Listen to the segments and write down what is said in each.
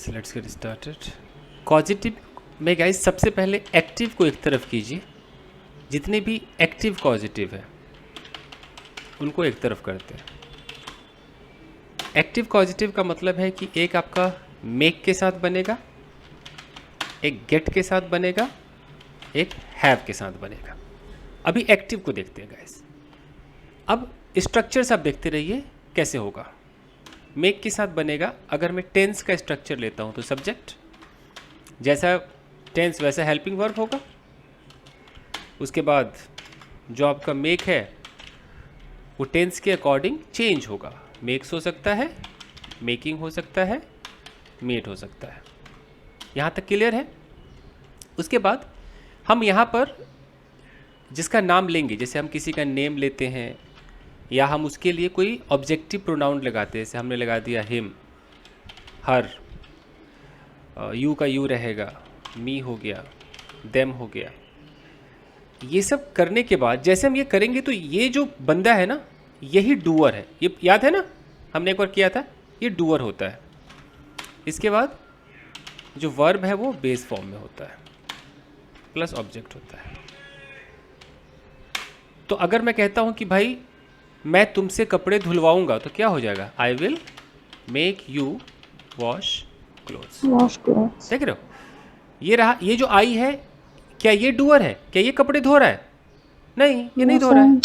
So let's get started. Causative में guys सबसे पहले एक्टिव को एक तरफ कीजिए, जितने भी एक्टिव कॉजिटिव है उनको एक तरफ करते हैं। एक्टिव कॉजिटिव का मतलब है कि एक आपका मेक के साथ बनेगा, एक गेट के साथ बनेगा, एक हैव के साथ बनेगा। अभी एक्टिव को देखते हैं गाइस। अब स्ट्रक्चर्स आप देखते रहिए कैसे होगा। मेक के साथ बनेगा, अगर मैं टेंस का स्ट्रक्चर लेता हूं तो सब्जेक्ट, जैसा टेंस वैसा हेल्पिंग वर्ब होगा। उसके बाद जो आपका मेक है वो टेंस के अकॉर्डिंग चेंज होगा। मेक्स हो सकता है, मेकिंग हो सकता है, मेड हो सकता है। यहाँ तक क्लियर है। उसके बाद हम यहाँ पर जिसका नाम लेंगे, जैसे हम किसी का नेम लेते हैं या हम उसके लिए कोई ऑब्जेक्टिव प्रोनाउन लगाते हैं, जैसे हमने लगा दिया हिम, हर, यू का यू रहेगा, मी हो गया, देम हो गया। ये सब करने के बाद जैसे हम ये करेंगे तो ये जो बंदा है ना, यही डूअर है। ये याद है ना, हमने एक बार किया था, ये डूअर होता है। इसके बाद जो वर्ब है वो बेस फॉर्म में होता है, प्लस ऑब्जेक्ट होता है। तो अगर मैं कहता हूं कि भाई मैं तुमसे कपड़े धुलवाऊंगा तो क्या हो जाएगा? I will make you wash clothes. देख रहे हो, ये रहा। ये जो आई है, क्या ये डूअर है? क्या ये कपड़े धो रहा है? नहीं, ये नहीं धो रहा है,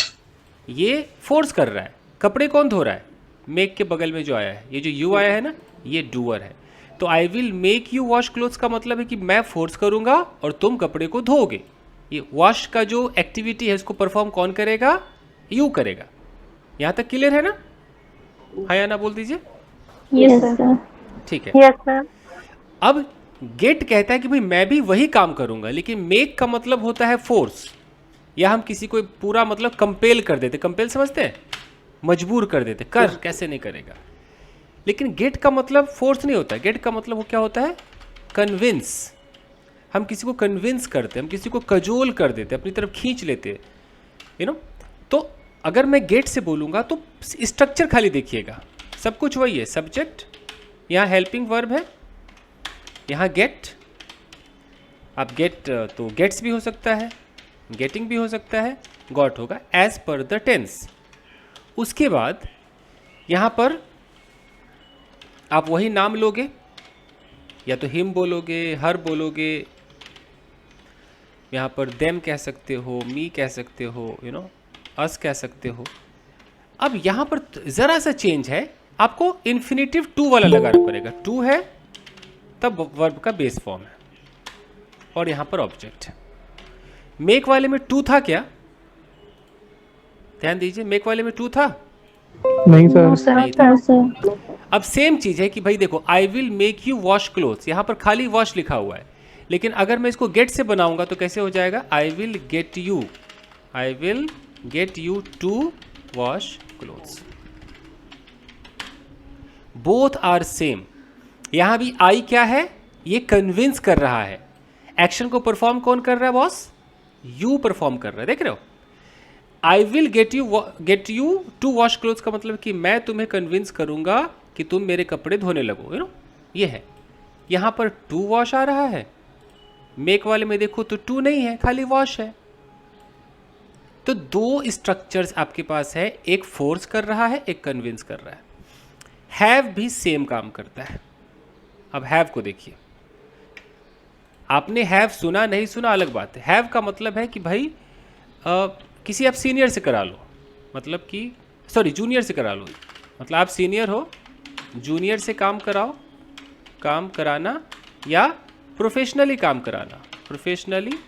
ये फोर्स कर रहा है। कपड़े कौन धो रहा है? मेक के बगल में जो आया है, ये जो यू आया है ना, ये डूअर है। तो I will make you wash clothes का मतलब है कि मैं फोर्स करूंगा और तुम कपड़े को धोगे। ये वॉश का जो एक्टिविटी है उसको परफॉर्म कौन करेगा? यू करेगा। यहाँ तक क्लियर है ना? हाँ या ना बोल दीजिए। Yes sir. ठीक है। Yes sir. अब गेट कहता है कि भाई मैं भी वही काम करूंगा, लेकिन मेक का मतलब होता है फोर्स, या हम किसी को पूरा मतलब कंपेल कर देते। कंपेल समझते हैं? मजबूर कर देते, कर, कैसे नहीं करेगा। लेकिन गेट का मतलब फोर्स नहीं होता। गेट का मतलब वो क्या होता है? कन्विंस। हम किसी को कन्विंस करते, हम किसी को कजोल कर देते, अपनी तरफ खींच लेते, यू नो। तो अगर मैं गेट से बोलूँगा तो स्ट्रक्चर खाली देखिएगा, सब कुछ वही है। सब्जेक्ट, यहाँ हेल्पिंग वर्ब है, यहाँ गेट। आप गेट तो गेट्स भी हो सकता है, गेटिंग भी हो सकता है, गॉट होगा एज पर द टेंस। उसके बाद यहाँ पर आप वही नाम लोगे, या तो हिम बोलोगे, हर बोलोगे, यहाँ पर देम कह सकते हो, मी कह सकते हो, यू नो, अस कह सकते हो। अब यहाँ पर ज़रा सा चेंज है, आपको इन्फिनेटिव टू वाला लगाना पड़ेगा। टू है तब वर्ब का बेस फॉर्म है, और यहाँ पर ऑब्जेक्ट है। मेक वाले में टू था क्या? ध्यान दीजिए, मेक वाले में टू था? नहीं सर। नहीं था। अब सेम चीज है कि भाई देखो, I will make you wash clothes, यहाँ पर खाली वॉश लिखा हुआ है। लेकिन अगर मैं इसको गेट से बनाऊंगा तो कैसे हो जाएगा? आई will get you, I will get you to wash clothes. Both are same. यहां भी आई क्या है? ये कन्विंस कर रहा है। एक्शन को परफॉर्म कौन कर रहा है बॉस? यू परफॉर्म कर रहा है। देख रहे हो, I will get you to wash clothes का मतलब कि मैं तुम्हें कन्विंस करूंगा कि तुम मेरे कपड़े धोने लगो, यू नो, ये है। यहां पर टू वॉश आ रहा है, मेक वाले में देखो तो टू नहीं है, खाली वॉश है। तो दो स्ट्रक्चर्स आपके पास है, एक फोर्स कर रहा है, एक कन्विंस कर रहा है। हैव भी सेम काम करता है। अब हैव को देखिए, आपने हैव सुना नहीं सुना अलग बात है। हैव का मतलब है कि भाई किसी आप सीनियर से करा लो, मतलब कि सॉरी जूनियर से करा लो, मतलब आप सीनियर हो, जूनियर से काम कराओ, काम कराना, या प्रोफेशनली काम कराना, प्रोफेशनली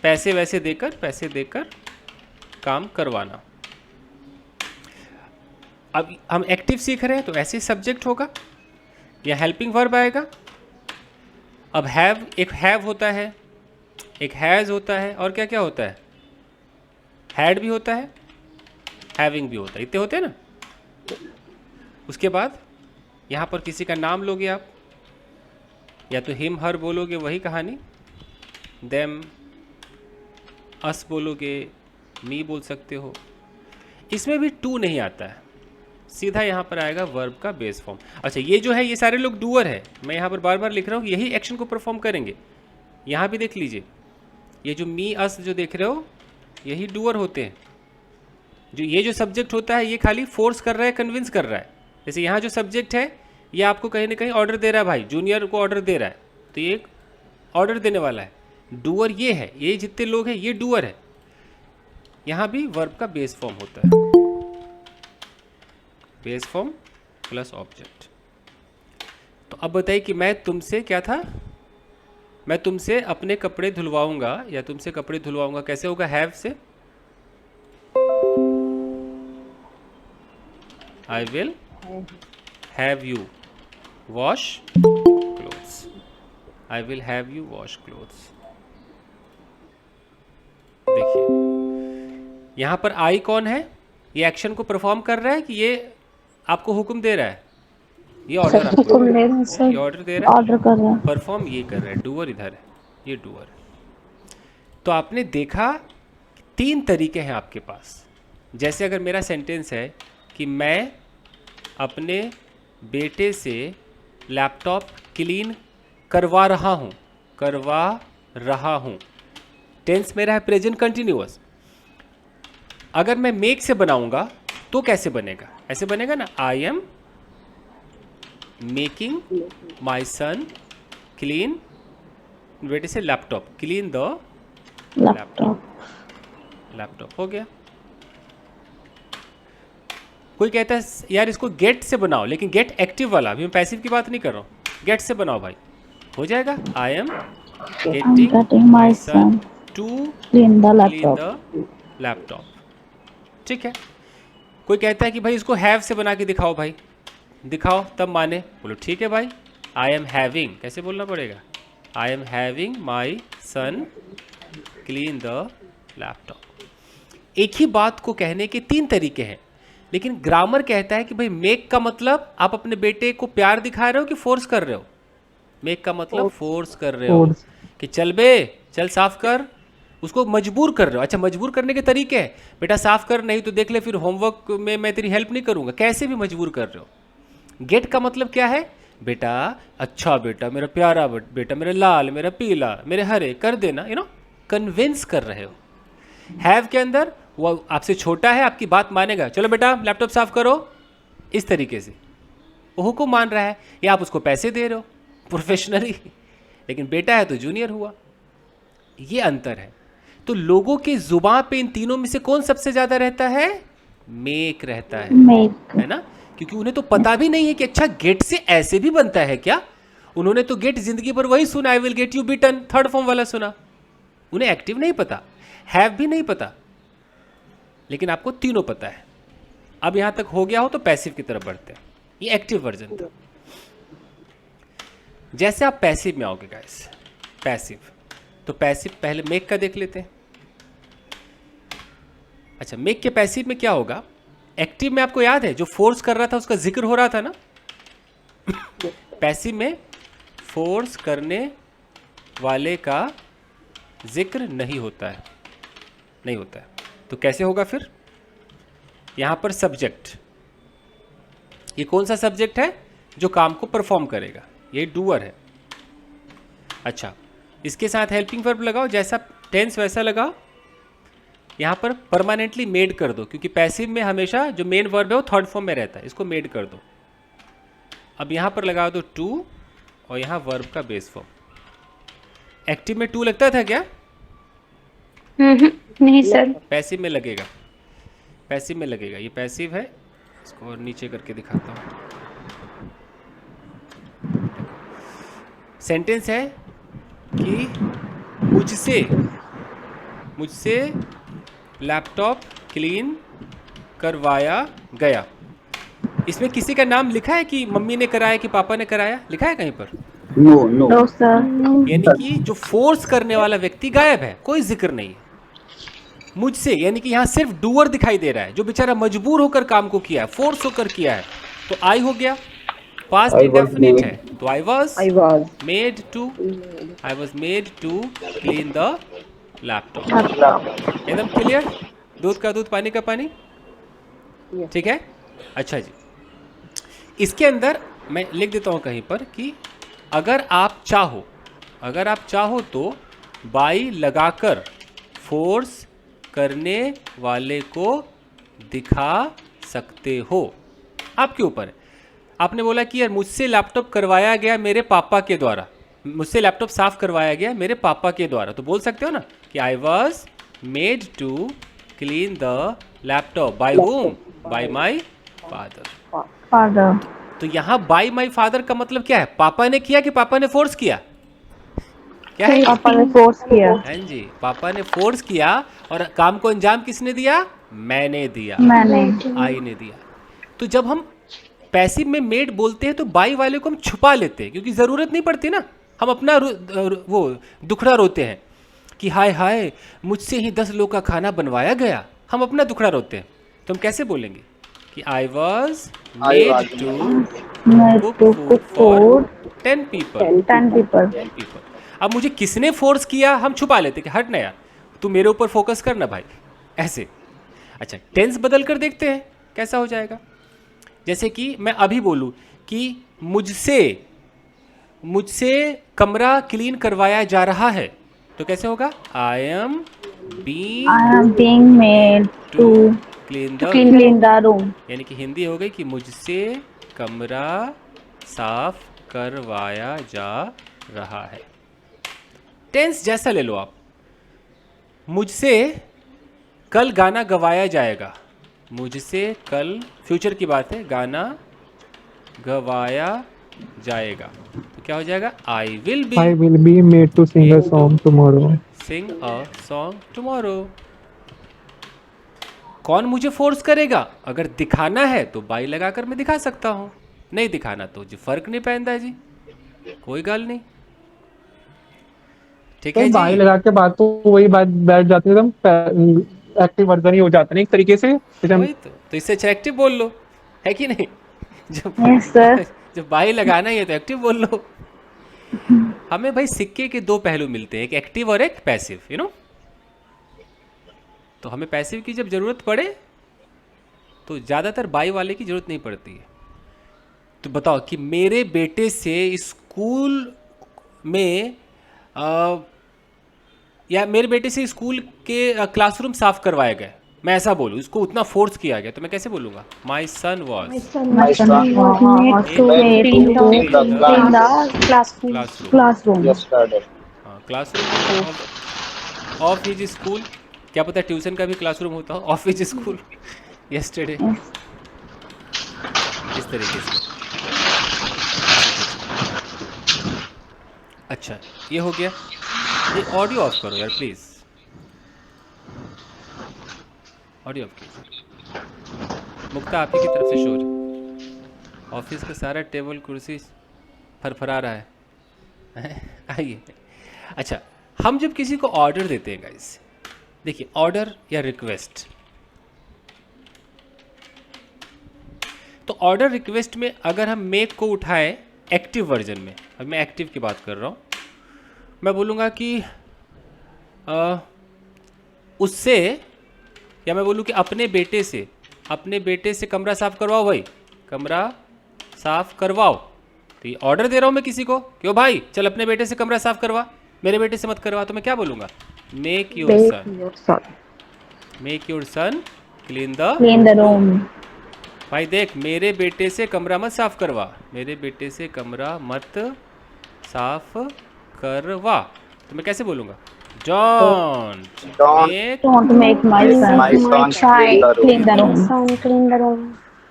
पैसे देकर काम करवाना। अब हम एक्टिव सीख रहे हैं तो ऐसे सब्जेक्ट होगा या हेल्पिंग वर्ब आएगा। अब हैव, एक हैव होता है, एक हैज़ होता है, और क्या क्या होता है? हैड भी होता है, हैविंग भी होता है, इतने होते हैं ना। उसके बाद यहाँ पर किसी का नाम लोगे आप, या तो हिम हर बोलोगे, वही कहानी, देम अस बोलोगे, मी बोल सकते हो। इसमें भी टू नहीं आता है, सीधा यहाँ पर आएगा वर्ब का बेस फॉर्म। अच्छा, ये जो है ये सारे लोग डूअर है, मैं यहाँ पर बार बार लिख रहा हूँ, यही एक्शन को परफॉर्म करेंगे। यहाँ भी देख लीजिए, ये जो मी अस जो देख रहे हो यही डूअर होते हैं। जो ये जो सब्जेक्ट होता है ये खाली फोर्स कर रहा है, कन्विंस कर रहा है। जैसे यहाँ जो सब्जेक्ट है ये आपको कहीं ना कहीं ऑर्डर दे रहा है, भाई जूनियर को ऑर्डर दे रहा है, तो ये एक ऑर्डर देने वाला है। डूअर ये है, ये जितने लोग हैं ये डूअर है। यहाँ भी वर्ब का बेस फॉर्म होता है, बेस फॉर्म प्लस ऑब्जेक्ट। तो अब बताइए कि मैं तुमसे क्या था, मैं तुमसे अपने कपड़े धुलवाऊंगा या तुमसे कपड़े धुलवाऊंगा, कैसे होगा? हैव से आई will have you wash clothes, I will have you wash clothes. देखिए यहाँ पर आई कौन है? ये एक्शन को परफॉर्म कर रहा है कि ये आपको हुक्म दे रहा है? ये ऑर्डर आपको हुक्म ले रहे हैं सर, ये ऑर्डर दे रहा है, ऑर्डर कर रहे हैं। परफॉर्म ये कर रहा है, डूअर इधर है, ये डूअर है। तो आपने देखा तीन तरीके हैं आपके पास। जैसे अगर मेरा सेंटेंस है कि मैं अपने बेटे से लैपटॉप क्लीन करवा रहा हूँ, करवा रहा हूँ, टेंस मेरा है प्रेजेंट कंटिन्यूअस। अगर मैं मेक से बनाऊंगा तो कैसे बनेगा? ऐसे बनेगा ना, I am making my son clean, बेटे से laptop, clean the laptop. Laptop हो गया। कोई कहता है यार इसको गेट से बनाओ, लेकिन गेट एक्टिव वाला, अभी मैं पैसिव की बात नहीं कर रहा हूँ, गेट से बनाओ भाई, हो जाएगा। I am getting my son to clean the clean laptop. The laptop, ठीक है। कोई कहता है कि भाई इसको हैव से बना के दिखाओ, भाई दिखाओ तब माने, बोलो ठीक है भाई। आई एम हैविंग, कैसे बोलना पड़ेगा? I am having my son clean the laptop. एक ही बात को कहने के तीन तरीके हैं, लेकिन ग्रामर कहता है कि भाई मेक का मतलब आप अपने बेटे को प्यार दिखा रहे हो कि फोर्स कर रहे हो? मेक का मतलब फोर्स कर रहे हो कि चल बे, चल साफ कर, उसको मजबूर कर रहे हो। अच्छा, मजबूर करने के तरीके हैं, बेटा साफ कर, नहीं तो देख ले फिर होमवर्क में मैं तेरी हेल्प नहीं करूंगा, कैसे भी मजबूर कर रहे हो। गेट का मतलब क्या है? बेटा अच्छा, बेटा मेरा प्यारा, बेटा मेरा लाल, मेरा पीला, मेरे हरे, कर देना, यू नो, कन्विंस कर रहे हो। हैव के अंदर वो आपसे छोटा है, आपकी बात मानेगा, चलो बेटा लैपटॉप साफ करो, इस तरीके से वो हुक्म मान रहा है, या आप उसको पैसे दे रहे हो प्रोफेशनली, लेकिन बेटा है तो जूनियर हुआ। ये अंतर है। तो लोगों के जुबान पे इन तीनों में से कौन सबसे ज्यादा रहता है? मेक रहता है, है ना, क्योंकि उन्हें तो पता भी नहीं है कि अच्छा गेट से ऐसे भी बनता है क्या। उन्होंने तो गेट जिंदगी भर वही सुना, आई will get you beaten, third form वाला सुना, उन्हें एक्टिव नहीं पता, हैव भी नहीं पता, लेकिन आपको तीनों पता है। अब यहां तक हो गया हो तो पैसिव की तरफ बढ़ते हैं, ये एक्टिव वर्जन था। जैसे आप पैसिव में आओगे गाइस, पैसिव, तो पैसिव पहले मेक का देख लेते हैं। अच्छा, मेक के पैसिव में क्या होगा? एक्टिव में आपको याद है जो फोर्स कर रहा था उसका जिक्र हो रहा था ना, पैसिव में फोर्स करने वाले का जिक्र नहीं होता है, नहीं होता है। तो कैसे होगा फिर? यहां पर सब्जेक्ट, ये कौन सा सब्जेक्ट है जो काम को परफॉर्म करेगा? ये डूअर है। अच्छा, इसके साथ हेल्पिंग वर्ब लगाओ, जैसा टेंस वैसा लगाओ। यहां पर परमानेंटली मेड कर दो, क्योंकि पैसिव में हमेशा जो मेन वर्ब है वो थर्ड फॉर्म में रहता है, इसको मेड कर दो। अब यहां पर लगा दो टू, और यहां वर्ब का बेस फॉर्म। एक्टिव में टू लगता था क्या? नहीं सर। पैसिव में लगेगा, पैसिव में लगेगा, ये पैसिव है। इसको और नीचे करके दिखाता हूँ। सेंटेंस है कि मुझसे लैपटॉप क्लीन करवाया गया। इसमें किसी का नाम लिखा है कि मम्मी ने कराया कि पापा ने कराया? लिखा है कहीं पर? No sir. यानी कि जो फोर्स करने वाला व्यक्ति गायब है, कोई जिक्र नहीं है। मुझसे यानी कि यहाँ सिर्फ डूअर दिखाई दे रहा है, जो बेचारा मजबूर होकर काम को किया है, फोर्स होकर किया है। तो आई हो गया, पास्ट इंडेफिनिट है, तो I was made to clean the laptop. एकदम क्लियर? दूध का दूध, पानी का पानी, ठीक है। अच्छा जी, इसके अंदर मैं लिख देता हूँ कहीं पर कि अगर आप चाहो तो बाई लगाकर फोर्स करने वाले को दिखा सकते हो। आपके ऊपर है। आपने बोला कि यार मुझसे लैपटॉप करवाया गया मेरे पापा के द्वारा, मुझसे लैपटॉप साफ करवाया गया मेरे पापा के द्वारा, तो बोल सकते हो ना कि I was made to clean the laptop by whom? By my father. Father. तो यहाँ बाय माई फादर का मतलब क्या है? पापा ने किया कि पापा ने फोर्स किया? क्या है ये? पापा ने फोर्स किया। हाँ जी, पापा ने फोर्स किया और काम को अंजाम किसने दिया? मैंने दिया, मैंने। आई ने दिया। तो जब हम पैसिव में मेड बोलते हैं तो बाई वाले को हम छुपा लेते हैं क्योंकि ज़रूरत नहीं पड़ती ना। हम अपना वो दुखड़ा रोते हैं कि हाय हाय मुझसे ही 10 लोग का खाना बनवाया गया, हम अपना दुखड़ा रोते हैं। तो हम कैसे बोलेंगे कि I was made to cook for 10 people. 10 people. अब मुझे किसने फोर्स किया हम छुपा लेते कि हट ना यार, तू मेरे ऊपर फोकस कर ना भाई, ऐसे। अच्छा, टेंस बदल कर देखते हैं कैसा हो जाएगा। जैसे कि मैं अभी बोलूं कि मुझसे कमरा क्लीन करवाया जा रहा है, तो कैसे होगा? I am being made to to clean clean the room. यानी कि हिंदी हो गई कि मुझसे कमरा साफ करवाया जा रहा है। टेंस जैसा ले लो आप। मुझसे कल गाना गवाया जाएगा, मुझसे कल फ्यूचर की बात है, गाना गवाया जाएगा, तो क्या हो जाएगा? आई विल be made to sing a song tomorrow. Sing a song tomorrow. कौन मुझे फोर्स करेगा? अगर दिखाना है तो बाई लगाकर मैं दिखा सकता हूँ, नहीं दिखाना तो जी फर्क नहीं पैंदा है जी, कोई गल नहीं। ठीक है तो बाई जी। लगा के बात तो वही बात बैठ जाती है, एकदम एक्टिव वर्जन ही हो जाता है ना एक तरीके से। वही तो इससे अच्छा एक्टिव बोल लो, है कि नहीं? जब यस सर। जब बाई लगाना ही है तो एक्टिव बोल लो। हमें भाई सिक्के के दो पहलू मिलते हैं, एक एक्टिव और एक पैसिव, यू नो। तो हमें पैसिव की जब जरूरत पड़े तो ज़्यादातर बाई वाले की जरूरत नहीं पड़ती है। तो बताओ कि मेरे बेटे से स्कूल में या मेरे बेटे से स्कूल के क्लासरूम साफ करवाए गए, मैं ऐसा बोलूँ, इसको उतना फोर्स किया गया, तो मैं कैसे बोलूँगा? My son was My son was made to clean the classroom. classroom. हाँ, क्लासरूम ऑफ हिज स्कूल, क्या पता ट्यूशन का भी क्लासरूम होता हो, ऑफ हिज स्कूल यस्टरडे, इस तरीके से। अच्छा, ये हो गया। ये ऑडियो ऑफ करो यार प्लीज़, ऑडियो ऑफ कीजिए। मुक्ता आप ही की तरफ से शोर, ऑफिस का सारा टेबल कुर्सी फरफरा रहा है। आइए। अच्छा, हम जब किसी को ऑर्डर देते हैं गाइस, देखिए ऑर्डर या रिक्वेस्ट, तो ऑर्डर रिक्वेस्ट में अगर हम मेक को उठाएं एक्टिव वर्जन में, अब मैं एक्टिव की बात कर रहा हूँ, मैं बोलूँगा कि उससे, या मैं बोलूँ कि अपने बेटे से कमरा साफ करवाओ भाई, कमरा साफ करवाओ। तो ये ऑर्डर दे रहा हूँ मैं किसी को, क्यों भाई चल अपने बेटे से कमरा साफ करवा, मेरे बेटे से मत करवा। तो मैं क्या बोलूँगा? Make your son clean the room. भाई देख, मेरे बेटे से कमरा मत साफ करवा, मेरे बेटे से कमरा मत साफ करवा। तो मैं कैसे बोलूँगा? Don't make my son clean the room.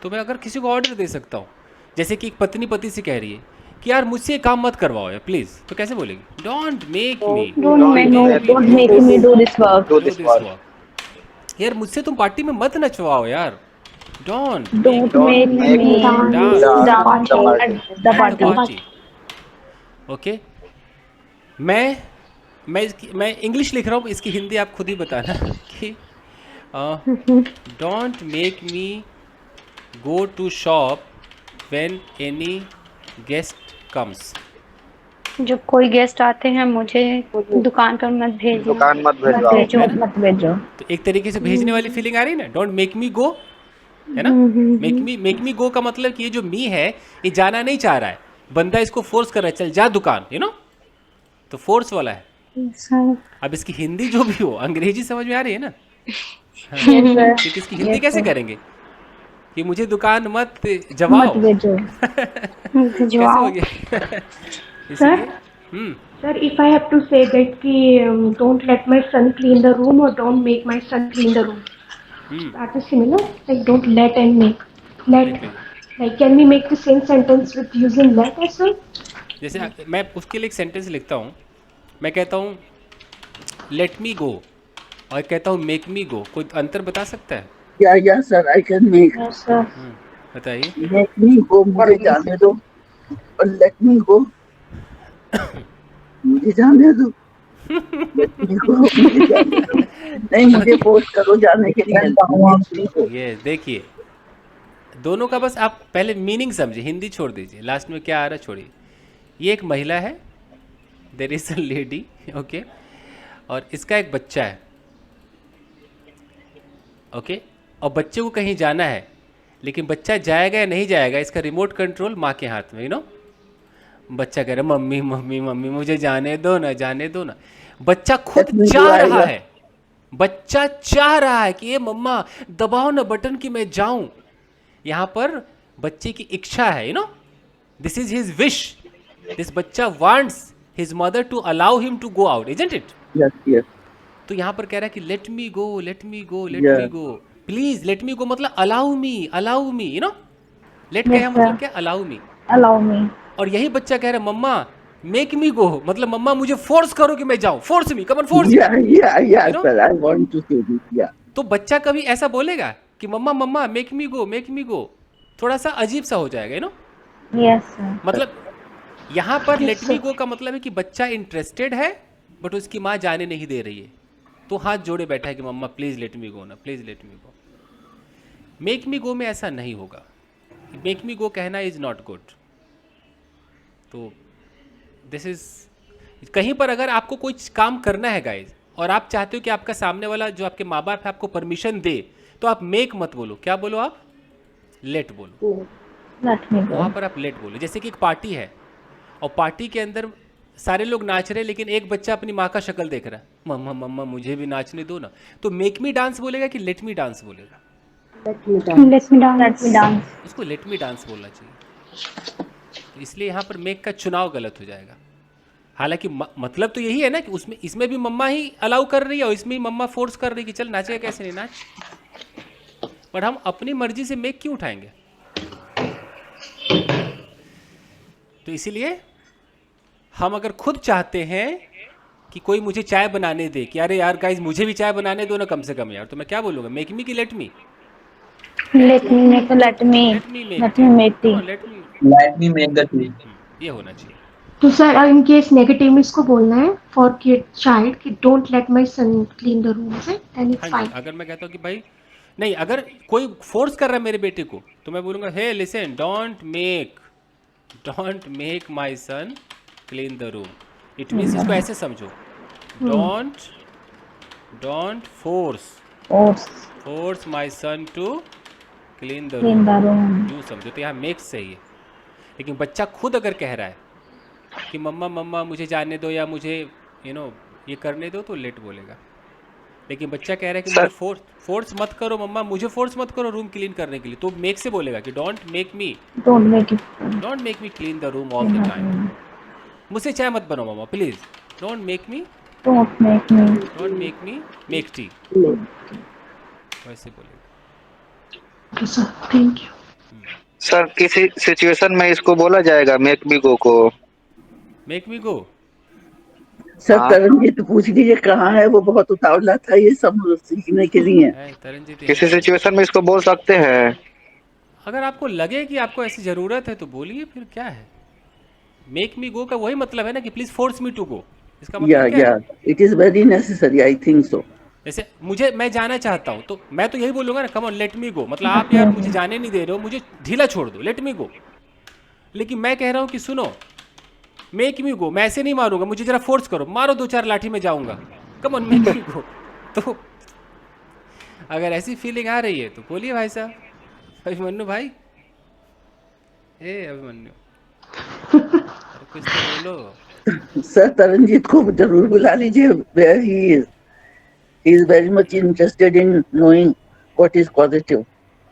तो मैं अगर किसी को ऑर्डर दे सकता हूँ, जैसे कि एक पत्नी पति से कह रही है कि यार मुझसे ये काम मत करवाओ यार प्लीज़, तो कैसे बोलेगी? Don't make me do this work. यार मुझसे तुम पार्टी में मत नचवाओ यार, don't make me dance at the party. Okay. मैं इंग्लिश लिख रहा हूँ, इसकी हिंदी आप खुद ही बताना कि don't make me go to shop when any guest comes. जब कोई गेस्ट आते हैं मुझे दुकान पर मत भेजो। मत भेजो। तो एक तरीके से भेजने वाली फीलिंग आ रही है ना, डोंट मेक मी गो है ना। मेक मी गो का मतलब कि ये जो मी है ये जाना नहीं चाह रहा है, बंदा इसको फोर्स कर रहा है, चल जा दुकान, तो फोर्स वाला है। सर अब इसकी हिंदी जो भी हो, अंग्रेजी समझ में आ रही है ना। हाँ, Yes, sir. क्योंकि इसकी हिंदी Yes, कैसे sir. करेंगे कि मुझे दुकान मत जवाओ। मत भेजो. कैसे हो गया। इसलिए Sir, if I have to say that ki, don't let my son clean the room or don't make my son clean the room, that is similar. Like don't let and make. Let. देखिए, Like can we make the same sentence with using let as well? जैसे मैं उसके लिए एक sentence लिखता हूँ, मैं कहता हूँ लेट मी गो और कहता हूँ मेक मी गो, कोई अंतर बता सकता है? Yeah, sir, I can make. Yes, sir. बताइए। Let me go, मुझे जाने दो, और let me go, मुझे जाने दो, let me go, मुझे जाने दो, नहीं मुझे फोर्स करो जाने के लिए। ये देखिए, दोनों का बस आप पहले मीनिंग समझिए, हिंदी छोड़ दीजिए, लास्ट में क्या आ रहा है छोड़िए। ये एक महिला है, there is a lady, okay, और इसका एक बच्चा है, ओके, और बच्चे को कहीं जाना है, लेकिन बच्चा जाएगा या नहीं जाएगा इसका रिमोट कंट्रोल माँ के हाथ में, बच्चा कह रहा है मम्मी मम्मी मम्मी मुझे जाने दो ना, जाने दो ना। बच्चा खुद चाह रहा है, बच्चा चाह रहा है कि ये मम्मा दबाओ ना बटन कि मैं जाऊं। यहाँ पर बच्चे की इच्छा है, this is his wish, this बच्चा wants his mother to allow him to go out, isn't it? Yes. तो यहाँ पर कह रहा है कि let me go, let me go, let Yeah. Me go, please let me go, मतलब allow me, allow me, let का Yes, मतलब sir. क्या, अलाउ मी। Allow me. और यही बच्चा कह रहा है मम्मा मेक मी गो, मतलब मम्मा मुझे फोर्स करो कि मैं जाऊं, force me, come on force. Yeah, sir, I want to say this, yeah. तो बच्चा कभी ऐसा बोलेगा कि मम्मा मम्मा make me go, make me गो, थोड़ा सा अजीब सा हो जाएगा, Yes, sir. मतलब यहाँ पर लेट मी गो का मतलब है कि बच्चा इंटरेस्टेड है बट उसकी माँ जाने नहीं दे रही है, तो हाथ जोड़े बैठा है कि मम्मा प्लीज लेट मी गो ना, please let me go. Make me go में ऐसा नहीं होगा, मेक मी गो कहना इज नॉट गुड। तो दिस इज, कहीं पर अगर आपको कोई काम करना है गाइज, और आप चाहते हो कि आपका सामने वाला जो आपके माँ बाप है आपको परमिशन दे, तो आप मेक मत बोलो, क्या बोलो आप, लेट बोलो। Let me go. वहाँ पर आप लेट बोलो। जैसे कि एक पार्टी है और पार्टी के अंदर सारे लोग नाच रहे हैं, लेकिन एक बच्चा अपनी माँ का शक्ल देख रहा है, मम्मा मम्मा मुझे भी नाचने दो ना, तो मेक मी डांस बोलेगा कि लेट मी डांस बोलेगा? Let me Let me dance. dance. उसको लेट मी डांस बोलना चाहिए। तो इसलिए यहाँ पर मेक का चुनाव गलत हो जाएगा। हालांकि मतलब तो यही है ना कि उसमें, इसमें भी मम्मा ही अलाउ कर रही है और इसमें ही मम्मा फोर्स कर रही है कि चल नाचेगा, कैसे नहीं नाच, पर हम अपनी मर्जी से मेक क्यों उठाएंगे? तो इसीलिए हम अगर खुद चाहते हैं कि कोई मुझे चाय बनाने दे, कि अरे यार गाइस मुझे भी चाय बनाने दो ना कम से कम यार, तो मैं क्या बोलूँगा, मेक मी कि let me? Let me make. Let me. Let me make, Let me make tea. Let me, Let me make the tea. ये होना चाहिए। तो सर इन केस नेगेटिव में इसको बोलना है फॉर किड चाइल्ड कि don't let my son clean the room, and it's हाँ फाइन। जी, अगर मैं कहता हूँ कि भाई नहीं, अगर कोई फोर्स कर रहा है मेरे बेटे को, तो मैं बोलूँगा hey listen, don't make my son clean the room. It means इसको ऐसे समझो, don't force my son to clean the Clean the room, room. यूँ समझो, तो यहाँ मेक सही है। लेकिन बच्चा खुद अगर कह रहा है कि मम्मा मम्मा मुझे जाने दो या मुझे ये करने दो, तो लेट बोलेगा। लेकिन बच्चा कह रहा है कि मुझे फोर्स मत करो मम्मा, मुझे फोर्स मत करो रूम क्लीन करने के लिए, तो मेक से बोलेगा कि don't make me clean the room all the time. मुझसे चाय मत बनाओ मम्मा please, don't make me make tea, वैसे बोलेगा। Sir thank you. सर किसी सिचुएशन में इसको बोला जाएगा मेक मी गो को? Make me go, sir Taranjeet पूछ लीजिए कहाँ है, वो बहुत उतावला था ये सब सीखने के लिए। तरनजीत किसी सिचुएशन में इसको बोल सकते हैं? अगर आपको लगे कि आपको ऐसी जरूरत है तो बोलिए, फिर क्या है। मेक मी गो का वही मतलब है ना कि please force me to go, इसका मतलब क्या है? It is very necessary, I think so. जैसे मैं जाना चाहता हूँ तो मैं तो यही बोलूँगा ना, come on let me go, मतलब आप यार मुझे जाने नहीं दे रहे हो, मुझे ढीला छोड़ दो, लेट मी गो। लेकिन मैं कह रहा हूँ कि सुनो मेक मी गो, मैं ऐसे नहीं मारूंगा, मुझे जरा फोर्स करो, मारो 2-4 लाठी में जाऊंगा, कम ऑन मेक मी गो। तो अगर ऐसी फीलिंग आ रही है तो बोलिए भाई साहब, अभिमन्यु भाई, ए अभिमन्यु, अरे कुछ तो बोलो। सर तरनजीत को जरूर बुला लीजिए, where he is very much interested in knowing what is positive.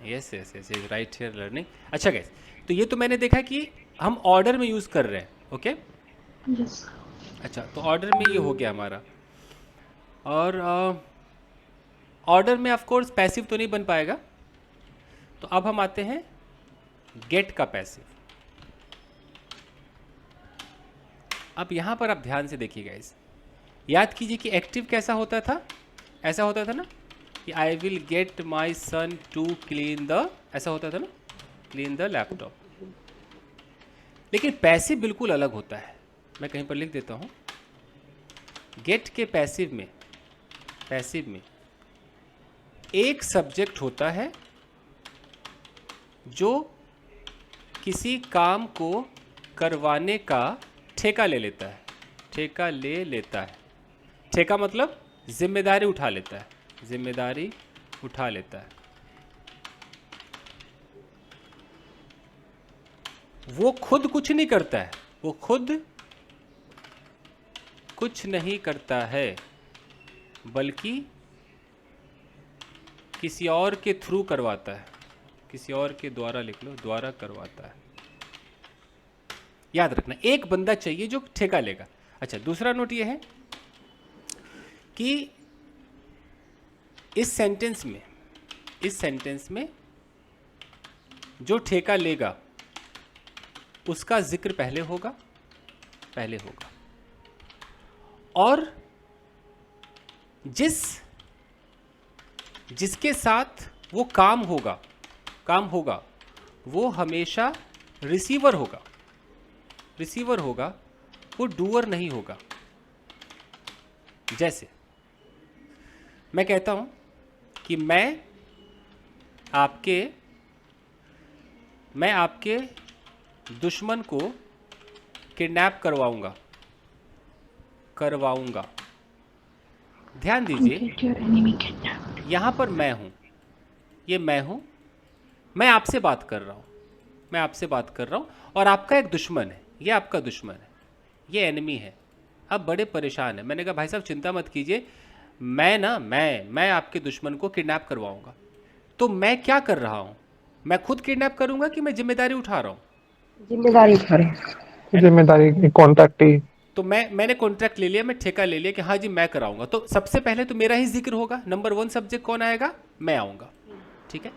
Yes yes yes is right here learning. अच्छा गाइस, तो ये तो मैंने देखा कि हम ऑर्डर में यूज़ कर रहे हैं, ओके। Yes. अच्छा, तो ऑर्डर में ये हो गया हमारा। और ऑर्डर में ऑफ कोर्स पैसिव तो नहीं बन पाएगा, तो अब हम आते हैं गेट का पैसिव। अब यहाँ पर आप ध्यान से देखिए गाइस, याद कीजिए कि एक्टिव कैसा होता था, ऐसा होता था ना कि I will get my son to clean the, ऐसा होता था ना, क्लीन द लैपटॉप। लेकिन पैसिव बिल्कुल अलग होता है। मैं कहीं पर लिख देता हूँ, गेट के पैसिव में एक सब्जेक्ट होता है जो किसी काम को करवाने का ठेका ले लेता है। ठेका मतलब जिम्मेदारी उठा लेता है, वो खुद कुछ नहीं करता है, बल्कि किसी और के थ्रू करवाता है, किसी और के द्वारा, लिख लो, द्वारा करवाता है। याद रखना, एक बंदा चाहिए जो ठेका लेगा। अच्छा, दूसरा नोट ये है कि इस सेंटेंस में जो ठेका लेगा उसका जिक्र पहले होगा, और जिसके साथ वो काम होगा वो हमेशा रिसीवर होगा, वो डूअर नहीं होगा। जैसे मैं कहता हूं कि मैं आपके दुश्मन को किडनैप करवाऊंगा। ध्यान दीजिए, Get your enemy kidnapped. यहाँ पर मैं हूँ, मैं आपसे बात कर रहा हूँ, और आपका एक दुश्मन है, ये आपका दुश्मन है, ये एनिमी है। अब बड़े परेशान है। मैंने कहा भाई साहब चिंता मत कीजिए, मैं आपके दुश्मन को किडनैप करवाऊंगा। तो मैं क्या कर रहा हूँ, मैं खुद किडनैप करूंगा कि मैं जिम्मेदारी उठा रहा हूँ? जिम्मेदारी कॉन्ट्रैक्ट ही। तो मैंने कॉन्ट्रैक्ट ले लिया, मैं ठेका ले लिया कि हाँ जी मैं कराऊंगा। तो सबसे पहले तो मेरा ही जिक्र होगा, नंबर 1 सब्जेक्ट कौन आएगा, मैं आऊँगा, ठीक है।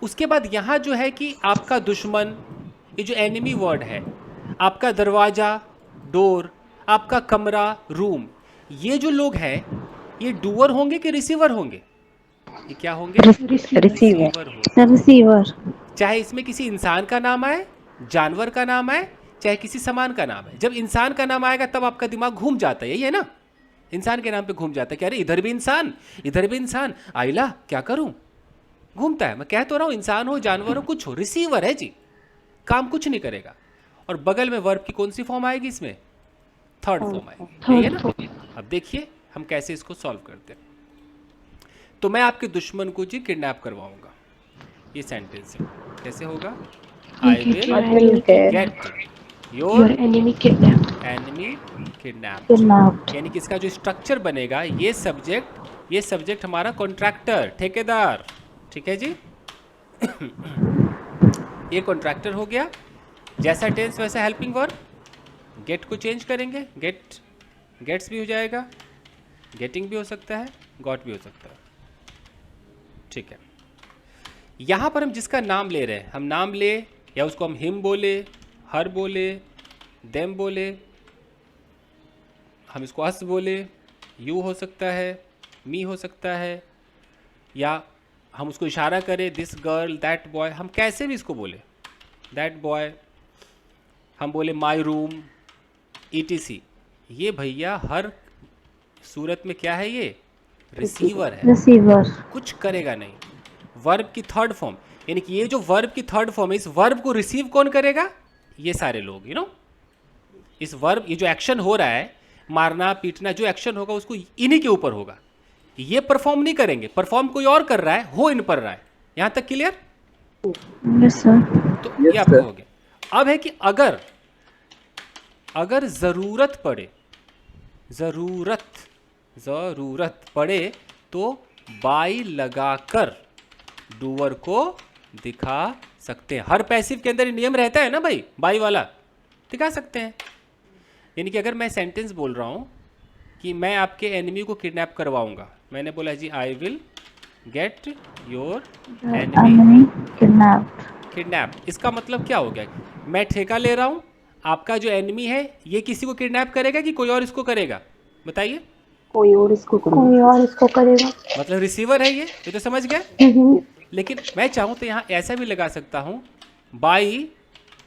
उसके बाद यहाँ जो है कि आपका दुश्मन, ये जो एनिमी वर्ड है, आपका दरवाज़ा, डोर, आपका कमरा, रूम, ये जो लोग हैं ये डूअर होंगे कि रिसीवर होंगे? ये क्या होंगे? रिसीवर। चाहे इसमें किसी इंसान का नाम आए, जानवर का नाम आए, चाहे किसी सामान का नाम है। जब इंसान का नाम आएगा तब आपका दिमाग घूम जाता है, यही है ना, इंसान के नाम पे घूम जाता है कि अरे इधर भी इंसान, आइला क्या करूं, घूमता है। मैं कह तो रहा हूं, इंसान हो, जानवर हो, कुछ हो, रिसीवर है जी, काम कुछ नहीं करेगा। और बगल में वर्ब की कौन सी फॉर्म आएगी इसमें? थर्ड फॉर्म आएगी, यही है ना। अब देखिए हम कैसे इसको सॉल्व करते हैं। तो मैं आपके दुश्मन को जी किडनैप करवाऊंगा, ये सेंटेंस है। कैसे होगा? आई will get your enemy kidnapped. यानी कि इसका जो स्ट्रक्चर बनेगा, ये सब्जेक्ट हमारा कॉन्ट्रैक्टर, ठेकेदार, ठीक है जी। ये कॉन्ट्रैक्टर हो गया। जैसा टेंस वैसा हेल्पिंग वर्ब, गेट को चेंज करेंगे, गेट्स भी हो जाएगा, गेटिंग भी हो सकता है, गॉट भी हो सकता है, ठीक है। यहां पर हम जिसका नाम ले रहे हैं, हम नाम ले या उसको हम हिम बोले, हर बोले, देम बोले, हम इसको अस बोले, यू हो सकता है, मी हो सकता है, या हम उसको इशारा करें दिस गर्ल, दैट बॉय, हम कैसे भी इसको बोले, दैट बॉय, हम बोले माई रूम, ETC। ये भैया हर सूरत में क्या है, ये रिसीवर है, कुछ करेगा नहीं। वर्ब की थर्ड फॉर्म, यानी कि ये जो वर्ब की थर्ड फॉर्म है, इस वर्ब को रिसीव कौन करेगा? ये सारे लोग, यू नो। इस वर्ब, ये जो एक्शन हो रहा है, मारना पीटना, जो एक्शन होगा उसको इन्हीं के ऊपर होगा। ये परफॉर्म नहीं करेंगे, परफॉर्म कोई और कर रहा है, हो इन पर रहा है। यहां तक क्लियर? Yes, sir. तो Yes, ये आपका sir. हो गया। अब है कि अगर अगर ज़रूरत पड़े, ज़रूरत पड़े तो बाई लगाकर डूअर को दिखा सकते हैं। हर पैसिव के अंदर नियम रहता है ना भाई, बाई वाला, दिखा सकते हैं। यानी कि अगर मैं सेंटेंस बोल रहा हूँ कि मैं आपके एनिमी को किडनैप करवाऊंगा, मैंने बोला जी I will get your enemy Enemy kidnapped. Kidnap, इसका मतलब क्या हो गया? मैं ठेका ले रहा हूँ, आपका जो एनिमी है ये किसी को किडनैप करेगा कि कोई और इसको करेगा, बताइए? कोई और इसको करेगा। मतलब रिसीवर है ये तो समझ गया। लेकिन मैं चाहूँ तो यहाँ ऐसा भी लगा सकता हूँ, बाई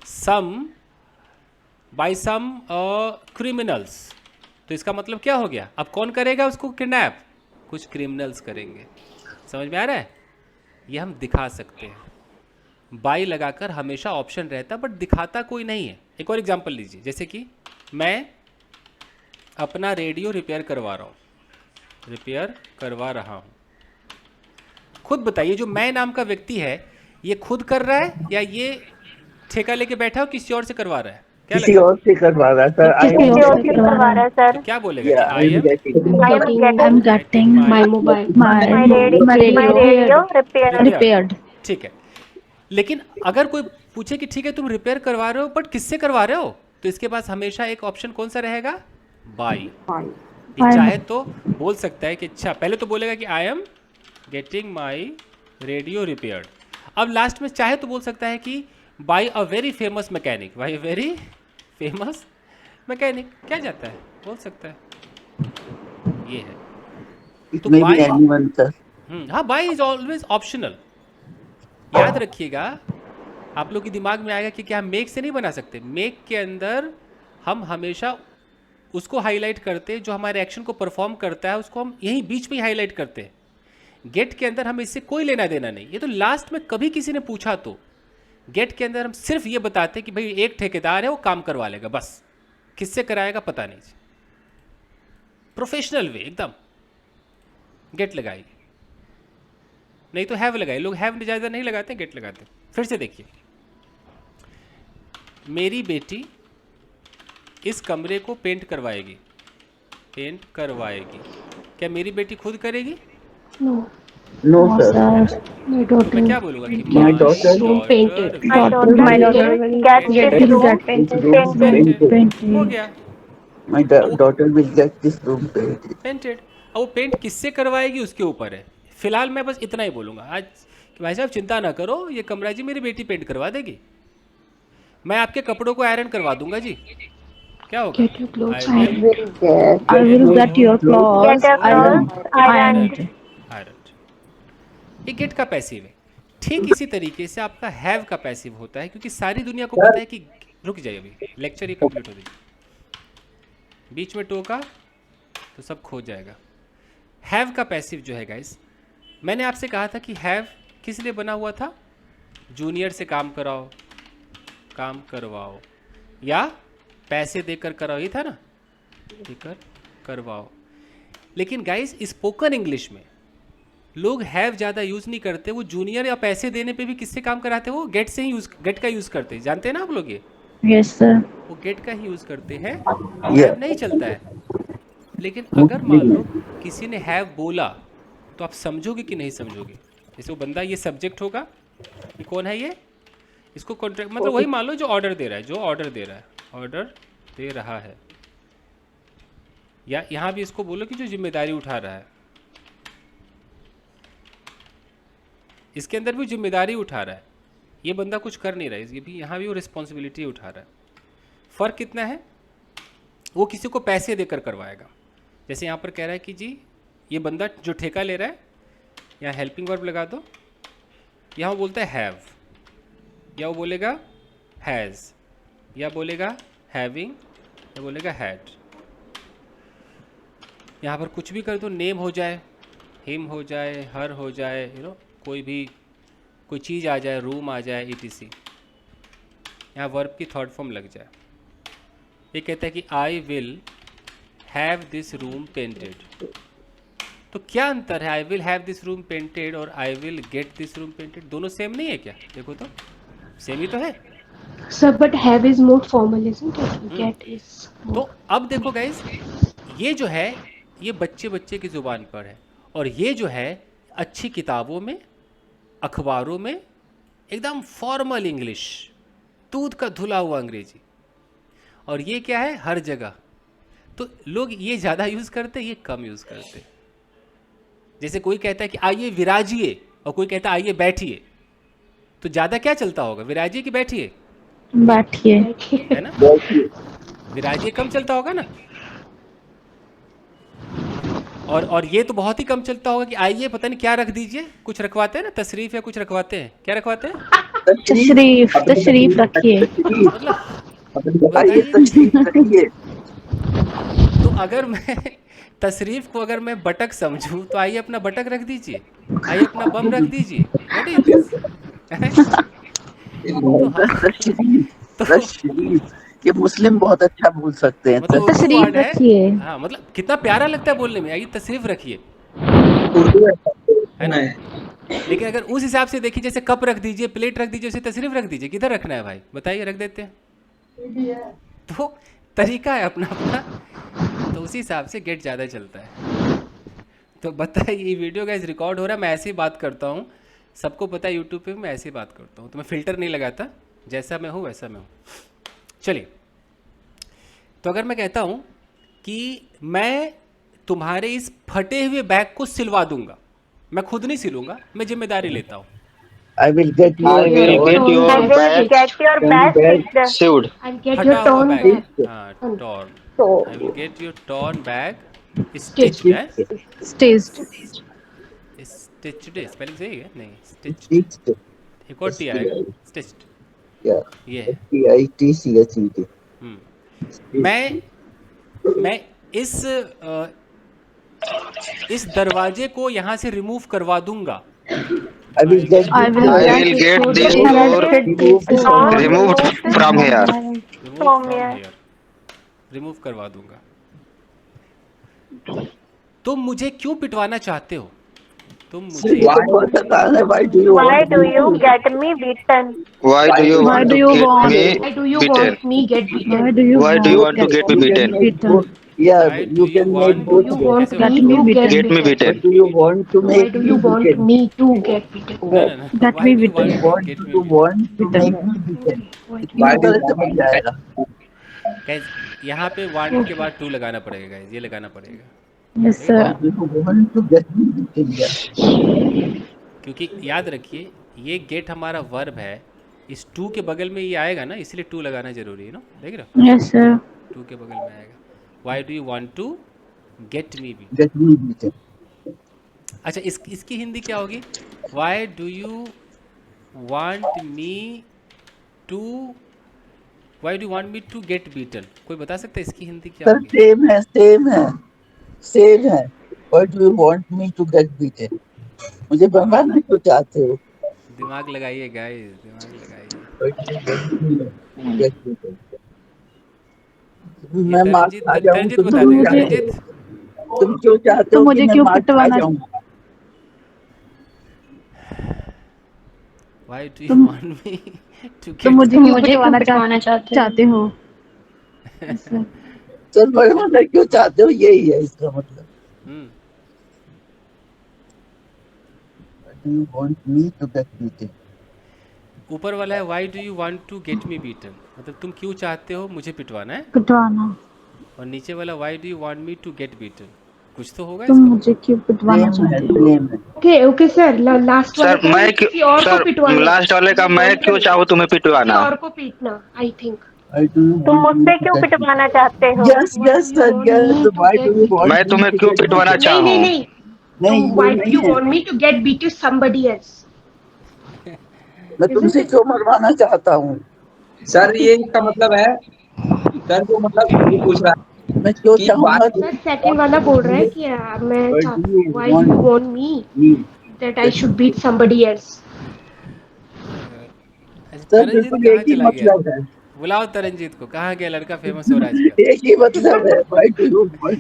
सम क्रिमिनल्स, तो इसका मतलब क्या हो गया? अब कौन करेगा उसको किडनैप? कुछ क्रिमिनल्स करेंगे। समझ में आ रहा है? ये हम दिखा सकते हैं। बाई लगाकर हमेशा ऑप्शन रहता बट दिखाता कोई नहीं है। एक और एग्जांपल लीजिए, जैसे कि मैं अपना रेडियो रिपेयर करवा रहा हूँ। खुद बताइए, जो मैं नाम का व्यक्ति है ये खुद कर रहा है या ये ठेका लेके बैठा हो किसी और से करवा रहा है? क्या किसी लगता और से करवा रहा सर। आई एम है? तो क्या बोलेगा कि I am I'm getting My mobile. my radio repaired. ठीक है। लेकिन अगर कोई पूछे कि ठीक है तुम रिपेयर करवा रहे हो बट किससे करवा रहे हो, तो इसके पास हमेशा एक ऑप्शन कौन सा रहेगा? बाई। ये चाहे तो बोल सकता है कि अच्छा, पहले तो बोलेगा कि आई am getting my radio repaired. अब लास्ट में चाहे तो बोल सकता है कि by a very famous mechanic, by a very famous mechanic, क्या जाता है, बोल सकता है। ये है इट तो may be by, anyone sir. हाँ, बाई इज ऑलवेज ऑप्शनल। याद रखिएगा, आप लोग के दिमाग में आएगा कि क्या हम मेक से नहीं बना सकते? मेक के अंदर हम हमेशा उसको हाईलाइट करते हैं जो हमारे एक्शन को परफॉर्म करता है, उसको हम यहीं बीच में ही हाईलाइट करते हैं। गेट के अंदर हम इससे कोई लेना देना नहीं। ये तो लास्ट में कभी किसी ने पूछा तो गेट के अंदर हम सिर्फ ये बताते कि भाई एक ठेकेदार है वो काम करवा लेगा, बस किससे कराएगा पता नहीं, प्रोफेशनल वे एकदम। गेट लगाइए, नहीं तो हैव लगाइए। लोग हैव ज़्यादा नहीं लगाते, गेट लगाते। फिर से देखिए, मेरी बेटी इस कमरे को पेंट करवाएगी, क्या मेरी बेटी खुद करेगी? No sir. मैं क्या बोलूँगा कि My daughter painted हो गया, my daughter will get this room painted. Painted. अब वो पेंट किससे करवाएगी उसके ऊपर है। फिलहाल मैं बस इतना ही बोलूँगा आज कि भाई साहब चिंता ना करो, ये कमरा जी मेरी बेटी पेंट करवा देगी, मैं आपके कपड़ों को आयरन करवा दूंगा जी। क्या होगा? I will get your clothes ironed. ये गेट का पैसिव है। ठीक इसी तरीके से आपका हैव का पैसिव होता है, क्योंकि सारी दुनिया को पता है कि रुक जाइए अभी लेक्चर ही कंप्लीट हो जाएगी, बीच में टोका तो सब खो जाएगा। हैव का पैसिव जो है गाइस, मैंने आपसे कहा था कि हैव किस लिए बना हुआ था? जूनियर से काम करवाओ या पैसे देकर कराओ, ये था ना, देकर करवाओ। लेकिन गाइस स्पोकन इंग्लिश में लोग हैव ज़्यादा यूज़ नहीं करते, वो जूनियर या पैसे देने पे भी किससे काम कराते हैं? वो गेट से ही गेट का यूज़ करते हैं, जानते हैं ना आप लोग ये? Yes sir. वो गेट का ही यूज़ करते हैं, हैव नहीं चलता है। लेकिन अगर मान लो किसी ने हैव बोला तो आप समझोगे कि नहीं समझोगे? जैसे वो बंदा, ये सब्जेक्ट होगा, ये कौन है? ये इसको कॉन्ट्रैक्ट, मतलब वही मान लो जो ऑर्डर दे रहा है, ऑर्डर दे रहा है, या यहाँ भी इसको बोलो कि जो जिम्मेदारी उठा रहा है, इसके अंदर भी जिम्मेदारी उठा रहा है। ये बंदा कुछ कर नहीं रहा है, ये भी यहाँ भी वो रिस्पॉन्सिबिलिटी उठा रहा है। फ़र्क कितना है? वो किसी को पैसे देकर करवाएगा। जैसे यहाँ पर कह रहा है कि जी ये बंदा जो ठेका ले रहा है, यहाँ हेल्पिंग वर्ब लगा दो, यहाँ वो बोलता है हैव, या वो बोलेगा हैज़, या बोलेगा हैविंग, या बोलेगा हैड। यहाँ पर कुछ भी कर दो, नेम हो जाए, हिम हो जाए, हर हो जाए, कोई चीज़ आ जाए, रूम आ जाए, etc। यहाँ वर्ब की थर्ड फॉर्म लग जाए। ये कहता है कि I will have this room painted, तो क्या अंतर है I will have this room painted और I will get this room painted? दोनों सेम नहीं है क्या? देखो तो सेम ही तो है। Sir, but have is more formal, isn't it? Get is तो अब देखो गाइस, ये जो है ये बच्चे बच्चे की ज़ुबान पर है, और ये जो है अच्छी किताबों में, अखबारों में एकदम फॉर्मल इंग्लिश, दूध का धुला हुआ अंग्रेजी। और ये क्या है? हर जगह। तो लोग ये ज़्यादा यूज़ करते, ये कम यूज़ करते। जैसे कोई कहता है कि आइए विराजिए, और कोई कहता है आइए बैठिए, तो ज़्यादा क्या चलता होगा, विराजिए कि बैठिए? बैठिए। है ना? विराजिए कम चलता होगा ना। और ये तो बहुत ही कम चलता होगा कि आइए पता नहीं क्या रख दीजिए, कुछ रखवाते हैं ना, तशरीफ या कुछ रखवाते हैं, क्या रखवाते हैं? तशरीफ रखिए। मतलब आइए तशरीफ रखिए। तो अगर मैं तशरीफ को अगर मैं बटक समझूं तो आइए अपना बटक रख दीजिए, आइए अपना बम रख दीजिए। What is this? तशरीफ ये मुस्लिम बहुत अच्छा बोल सकते हैं। मतलब उर्दू तशरीफ वर्ड है। रखिए। हाँ, मतलब कितना प्यारा लगता है बोलने में, आइए तशरीफ रखिए, है ना? लेकिन अगर उस हिसाब से देखिए, जैसे कप रख दीजिए, प्लेट रख दीजिए, उसे तशरीफ रख दीजिए, किधर रखना है भाई बताइए, रख देते हैं। तो तरीका है अपना अपना, तो उसी हिसाब से गेट ज़्यादा चलता है। तो बताइए, ये वीडियो गाइस रिकॉर्ड हो रहा है, मैं ऐसे ही बात करता हूँ, सबको पता है यूट्यूब पे मैं ऐसे ही बात करता हूँ, तो मैं फ़िल्टर नहीं लगाता, जैसा मैं हूँ वैसा मैं हूँ। चलिए, तो अगर मैं कहता हूँ कि मैं तुम्हारे इस फटे हुए बैग को सिलवा दूंगा, मैं खुद नहीं सिलूंगा, मैं जिम्मेदारी लेता हूँ। I will get I will get your bag Get your bag sewed. I'll get फटा your हुआ torn बैग, bag. हाँ, टॉर्न। तो आई will get your torn bag stitched है, स्टेज्ड। स्टिच्ड स्पेलिंग सही है? नहीं, स्टिच्ड, Stitched. एक और टी आएगा, स्टिच्ड, Yeah. ये है। TITCHED. मैं इस दरवाजे को यहाँ से रिमूव करवा दूंगा। I will get I will I will get this door removed from here. Remove करवा दूंगा। तुम मुझे क्यों पिटवाना चाहते हो? तुम मुझे Why do you want get me beaten? Why do you Why want do to you get want- me Why do you beaten? want me get beaten? Why do you Why do you want to get me beaten? beaten? Yeah, Why you do you can want make both. You want कैसे me Get me to beaten. Get me What beaten. do you want to Why make do you want beaten? me to get beaten? ना Get why me do you beaten. want to get me beaten? want to make me beaten? Why do गलत समझ जाएगा। Guys, यहाँ पे want के बाद to लगाना पड़ेगा गाइस, ये लगाना पड़ेगा, Yes sir. You want to get me beaten? Yeah. क्योंकि याद रखिए ये गेट हमारा वर्ब है, इस टू के बगल में ये आएगा ना, इसलिए टू लगाना जरूरी है ना, देख रहे हो? Yes sir. टू के बगल में आएगा। Why do you want to get me be. Get me beaten. अच्छा, इसकी हिंदी क्या होगी? Why do you want me to, why do want me to get beaten? कोई बता सकता है इसकी हिंदी क्या सर होगी? सेम है। Why do you want me to get beaten? मुझे बनवाना क्यों चाहते हो? दिमाग लगाइए गाइस, दिमाग लगाइए। Why do you want me to get beaten? ये मैं मार तरनजीत खा जाऊं तरनजीत तो बता तुम देगा। क्या तरनजीत, तुम क्यों चाहते तो हो मुझे कि मैं क्यों मार खा पिटवाना- जाऊं? Why do you want me to to get, मुझे क्यों मुझे क्यों पिटवाना पिटवाना चाहते हो? Yes, sir. सर बनवाना क्यों चाहते हो, यही है इसका मतलब। Why do you want me to get beaten? ऊपर वाला है why do you want to get me beaten, मतलब तुम क्यों चाहते हो मुझे पिटवाना है, पिटवाना। और नीचे वाला why do you want me to get beaten, कुछ तो होगा तुम इसका। मुझे क्यों पिटवाना चाहते हो? सेम है। Okay, sir. Last सर वाले मैं को किसी और को सर पिटवाना। लास्ट वाले का मैं क्यों चाहूँ तुम्हें किसी पिटवाना? और को पीटना, I think. Why do you तुम want me मुझसे to क्यों get beaten? पिटवाना चाहते हो? Yes, yes, sir. Yes. Why do you want मैं me तुम्हें to क्यों get पिटवाना beaten? चाहूँ? नहीं। नहीं, Why ये do नहीं you है। want me to get beat to somebody else? मैं तुमसे क्यों मरवाना चाहता हूँ? सर ये इसका मतलब है, सर जो मतलब ये पूछ रहा है मैं क्यों कि चाहूँगा बात- सर सेकंड वाला बोल रहा है कि मैं Why चाहता do you हूँ, why do you want me me? that I should beat somebody else? Sir Taranjeet बिल्कुल कहाँ एक ही चला गया? मतलब है, बुलाओ तरनजीत को, कहाँ गया लड़का फेमस हो रहा है आजकल? एक ही मतलब है। Why do you want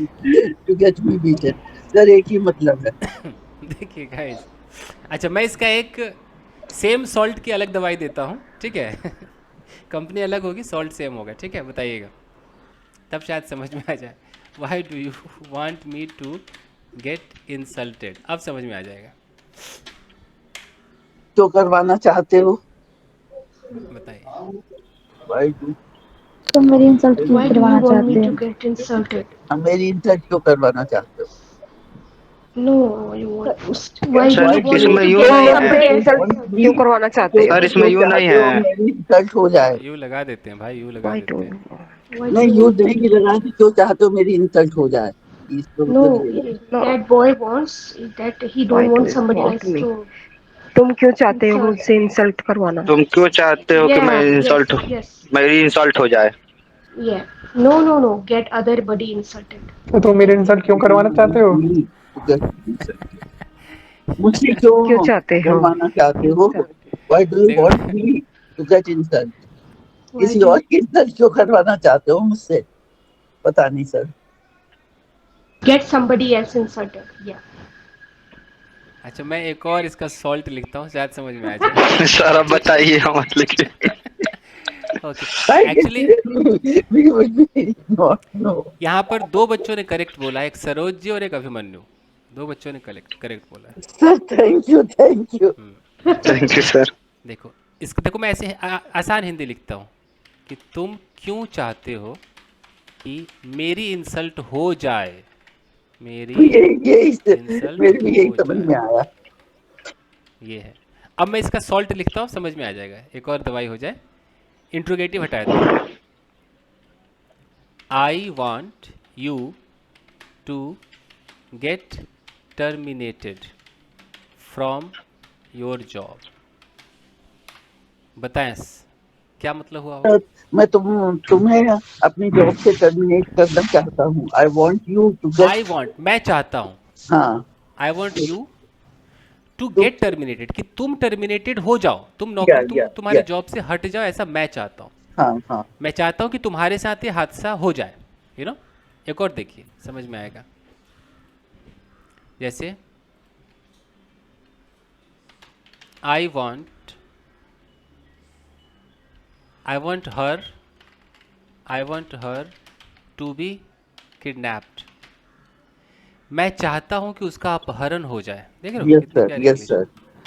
to get me beaten? Sir एक ही मतलब है। देखिए गाइस, अच्छा मैं इसका एक सेम सॉल्ट की अलग दवाई देता हूँ, ठीक है। कंपनी अलग होगी, सॉल्ट सेम होगा, ठीक है, बताइएगा, तब शायद समझ में आ जाए। Why do you want me to get insulted, अब समझ में आ जाएगा। क्यों करवाना चाहते हो? बताइए। Why do तुम मेरी इंसल्ट क्यों Why do you करवाना want me चाहते to हो? get insulted? मेरी इंसल्ट क्यों करवाना चाहते हो? No, you want. Why do sir you want इसमें me यू to नहीं get है, somebody Want insulted? me- क्यों करवाना चाहते सर हो? इसमें यू नहीं चाहते हो है। मेरी इंसल्ट हो जाए? यू लगा देते हैं भाई, यू लगा Why देते do हैं। Why do नहीं, you यू want नहीं लगा कि क्यों चाहते हो मेरी इंसल्ट हो जाए? इसको No, Uttar they. No. that boy wants that he Why don't do want you somebody want else me? to तुम क्यों चाहते हो insult. मुझसे इंसल्ट करवाना? तुम क्यों चाहते हो कि मैं Yeah, इंसल्ट yes. मेरी इंसल्ट हो जाए? Yeah. No. Get other buddy insulted. तो तुम मेरे इंसल्ट क्यों करवाना चाहते हो? मुझसे क्यों क्यों चाहते हो? करवाना चाहते हो? Why do you want देखो me to get insult? Why किसी do और की इंसल्ट क्यों करवाना चाहते हो मुझसे? पता नहीं sir. get somebody else insulted? Yeah. अच्छा मैं एक और इसका सॉल्ट लिखता हूँ, शायद समझ में आ जाए। सर अब बताइए, हम मत लिखिए। Okay, I actually will not know. यहाँ पर दो बच्चों ने करेक्ट बोला, एक सरोज जी और एक अभिमन्यु, दो बच्चों ने करेक्ट बोला है। Sir, thank you. Thank you sir. देखो इसको, देखो मैं ऐसे आसान हिंदी लिखता हूँ कि तुम क्यों चाहते हो कि मेरी इंसल्ट हो जाए, मेरी इंसल्ट मेरे भी यही हो समझ में जाए, आया। ये है। अब मैं इसका सॉल्ट लिखता हूँ, समझ में आ जाएगा, एक और दवाई हो जाए। इंट्रोगेटिव हटा देते हैं। I want you to get terminated from your job. बताएं क्या मतलब हुआ होगा? मैं तुम्हें अपनी जॉब से टर्मिनेट करना चाहता हूँ। I want you to get. I want, मैं चाहता हूँ, हाँ, I want you to to- get terminated, कि तुम टर्मिनेटेड हो जाओ, तुम या, नौकरी या, तुम्हारी या। जॉब से हट जाओ, ऐसा मैं चाहता हूँ। हाँ। मैं चाहता हूँ कि तुम्हारे साथ ये हादसा हो जाए, यू नो। एक और देखिए, समझ में आएगा। जैसे I want her to be kidnapped. मैं चाहता हूं कि उसका अपहरण हो जाए। देख रहे हो यस कितनी सर, प्यारी यस इंग्लिश। सर।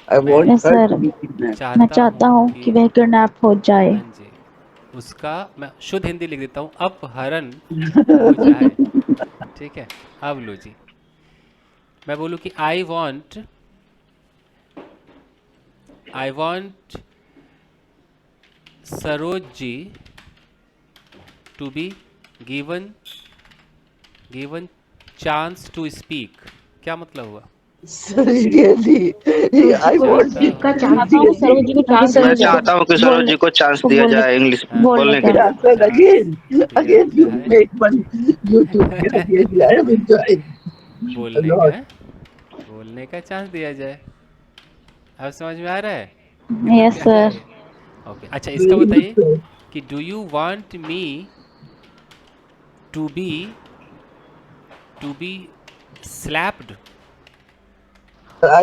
आई मैं want Yes, her sir. To be kidnapped. मैं चाहता हूँ कि वह किडनैप हो जाए। हाँ जी, उसका मैं शुद्ध हिंदी लिख देता हूँ, अपहरण हो जाए, ठीक है। अब लो जी, मैं बोलूँ कि I want Saroj ji to be given chance to speak. क्या मतलब हुआ? सर रियली आई वॉन्ट का चांस सरोज जी को चांस मैं चाहता हूँ कि सरोज जी को चांस दिया जाए इंग्लिश बोलने के लिए। सर अगेन यू जाए। Make one YouTube I am enjoying बोलने का चांस दिया जाए। अब समझ में आ रहा है? Yes, sir. ओके, अच्छा इसका बताइए कि do you want me to be slapped. क्या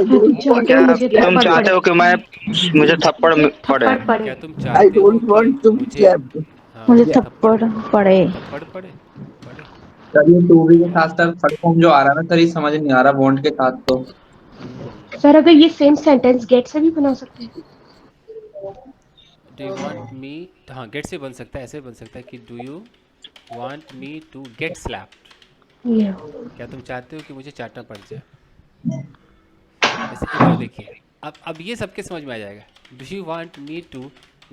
तुम चाहते हो कि मैं मुझे थप्पड़ पड़े? क्या तुम आई चाहते हो डोंट वांट टू कि बी मुझे स्लैप्ड। मुझे थप्पड़ पड़े। थप्पड़ पड़े? सर ये टू बी के साथ सर फर्स्ट फॉर्म जो आ रहा है ना सर, ये समझ नहीं आ रहा बॉन्ड के साथ तो। सर अगर ये सेम सेंटेंस गेट से भी बना सकते हैं। डू यू वांट मी, हाँ गेट से बन सकता है, ऐसे बन सकता है कि do you want me to get slapped. Yeah. क्या तुम चाहते हो कि मुझे चाटना पड़ जाए? जैसे एक और देखिए, अब ये सबके समझ में आ जाएगा। Do you want me to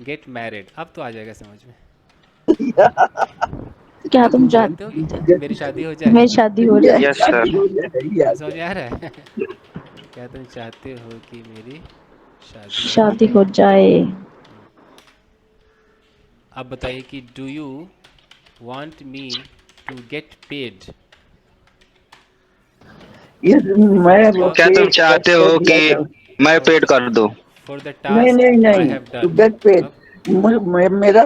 get married, अब तो आ जाएगा समझ में। क्या तुम चाहते हो कि मेरी शादी हो जाए? मेरी शादी हो जाए? Yes sir. समझ में आ रहा है? क्या तुम चाहते हो कि मेरी शादी हो जाए? अब बताइए कि do you want me to get paid. क्या तुम चाहते हो कि मैं पेड कर दूं? For the task I have to done. Get paid. मेरा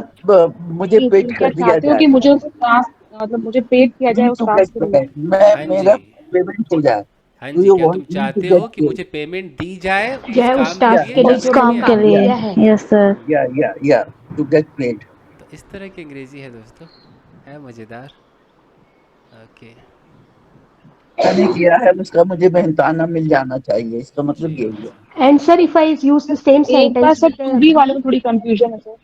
मुझे पेड कर दिया चाहते हो जाए। कि मुझे उस टास्क मतलब मुझे पेड किया जाए उस टू टास्क गेट के लिए। पेड, मैं हाँ मेरा जी, पेमेंट हो जाए। हाँ Do जी, you क्या तुम want me to चाहते get हो कि paid? मुझे पेमेंट दी जाए उस जय उस काम टास्क के के लिए? लिए उस जो काम मैंने के काम लिए। किया है। Yes sir. Yeah. To get paid. तो इस तरह की अंग्रेजी है दोस्तों, है मज़ेदार। ओके, मैंने किया है उसका मुझे मेहनताना मिल जाना चाहिए, इसका मतलब जी यही है. And sir, if I use the same एक बार sentence sir with to the be वाले में थोड़ी कंफ्यूजन है sir.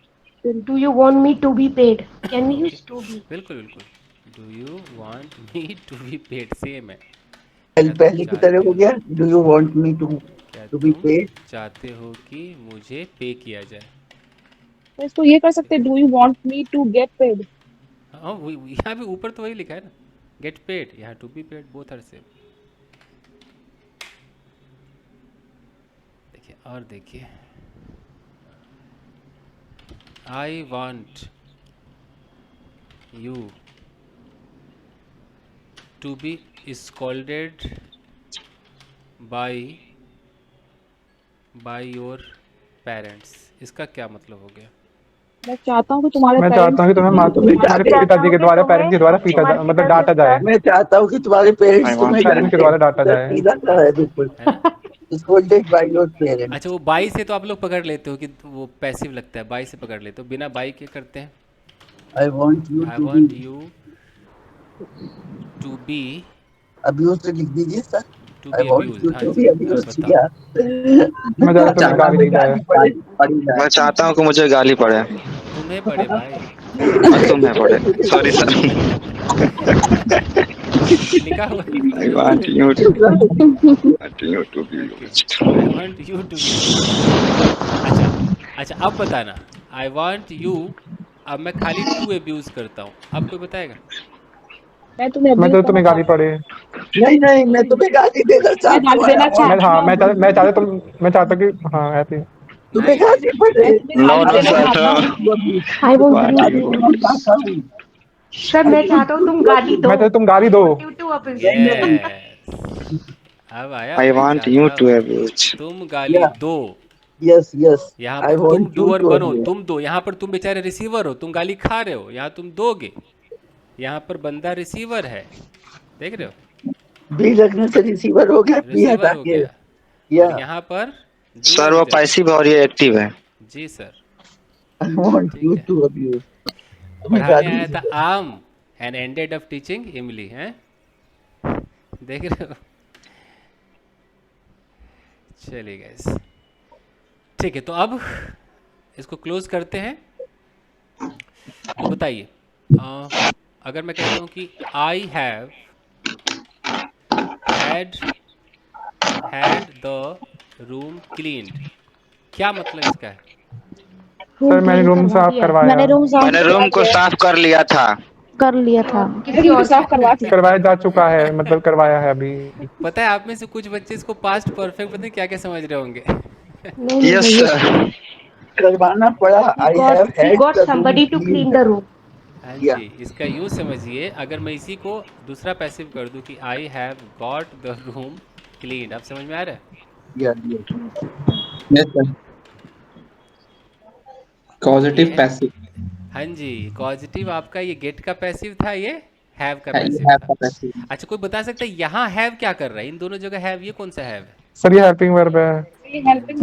do you want me to be paid? Can we okay, use to be? बिल्कुल बिल्कुल। Do you want me to be paid, same है। क्या तुम पहले की तरह चाहते हो हो, गया. Do you want me क्या to be तुम paid? चाहते हो कि मुझे पे किया जाए? तो इसको ये कर सकते हैं, do you want me to get paid. हाँ, यहाँ पे ऊपर तो वही लिखा है ना, गेट पेड, यहाँ to be paid, both are same. देखिए और देखिए, I want you to be scolded by your parents, इसका क्या मतलब हो गया? मैं चाहता हूँ कि तुम्हारे मैं चाहता हूँ कि तुम्हें तुम्हारे पिताजी के द्वारा पेरेंट्स के द्वारा पीटा जाए, मतलब डांटा जाए। मैं चाहता हूँ कि तुम्हारे I पेरेंट्स तुम्हें want पेरेंट्स के द्वारा डांटा डांटे. जाए। सीधा सा है बिल्कुल. है ना? Scolded by your अच्छा, parents. वो बाई से तो आप लोग पकड़ लेते हो कि वो पैसिव लगता है, बाई से पकड़ लेते हो, बिना बाई के करते हैं। I want you I to want be. You to be Abused लिख दीजिए sir. I want abuse. you हाँ to जी, be अब abused. बताओ। Yeah. मैं चाहता हूँ तुम्हें चाहता गाली हूँ दी जाए। पड़ी जाए। मैं चाहता हूँ कि मुझे गाली पड़े तुम्हें पड़े भाई। और तुम्हें पड़े. Sorry sir. लिखा हुआ है, I तुम्हें want पड़े। you to be okay, used. I want you to be abuse. अच्छा अच्छा, अब बताना, आई वांट यू, अब मैं खाली टू अब्यूज करता हूँ, अब कोई बताएगा? मैं तुम्हें मैं अब्यूज तो करना तुम्हें गाली चाहता हूँ। पड़े। नहीं मैं तुम्हें गाली देना मैं चाहता गाली हूँ. देना मैं चाहती हाँ हूँ। मैं चाहता मैं चाहता कि हाँ ऐसे ही। तुम्हें नहीं नहीं गाली नहीं, पड़े. मैं तुम्हें No, गाली no, देना sir. चाहता हूँ। I want Want you you to. to देना be. चाहता हूँ. सर मैं चाहता हूँ तुम गाली दो। मैं चाहता तुम गाली दो। I want you to abuse. Yes, अब आया I मैं want you चाहता to हूँ abuse. तुम गाली Yeah. दो। Yes. यहाँ I पर तुम want you डूअर to बनो, abuse. तुम दो, यहाँ पर तुम बेचारे रिसीवर हो, तुम गाली खा रहे हो, यहाँ तुम दोगे, यहाँ पर बंदा रिसीवर है, देख रहे हो, बी लगने से रिसीवर हो गया. बी रिसीवर हटा हो के. गया, और Yeah. यहाँ पर सर डूअर वो जब। पैसिव और ये एक्टिव है. जी सर, I want ठीक you है। to abuse. तुम्हें पढ़ाने गाली आया था दी. आम एंड एंडेड अप टीचिंग इमली, हैं, देख रहे हो? चलिए गाइस, ठीक है, तो अब इसको क्लोज करते हैं। तो बताइए, अगर मैं कहता हूँ कि I have had the room cleaned, क्या मतलब इसका है? सर मैंने रूम साफ करवाया। मैंने रूम साफ मैंने रूम को साफ कर लिया था. कर लिया था। किसी और साफ करवा दिया। करवाया जा चुका है, मतलब करवाया है अभी। पता है आप में से कुछ बच्चे इसको पास्ट परफेक्ट पता है क्या क्या समझ रहे होंगे। नहीं यस भैया। सर. करवाना पड़ा. I have He had got the room somebody to clean cleaned. the room. हाँ Yeah. जी, इसका यूँ समझिए, अगर मैं इसी को दूसरा पैसिव कर दूँ कि I have got the room cleaned, आप समझ में आ रहा है? Yeah. Yes sir. पॉजिटिव ये पैसिव हाँ जी, पॉजिटिव आपका ये गेट का पैसिव था, ये हैव का है. ये पैसिव है था। का पैसिव. अच्छा, कोई बता सकता है यहाँ हैव क्या कर रहा है? इन दोनों जगह हैव, ये कौन सा हैव है? सर ये हेल्पिंग वर्ब है।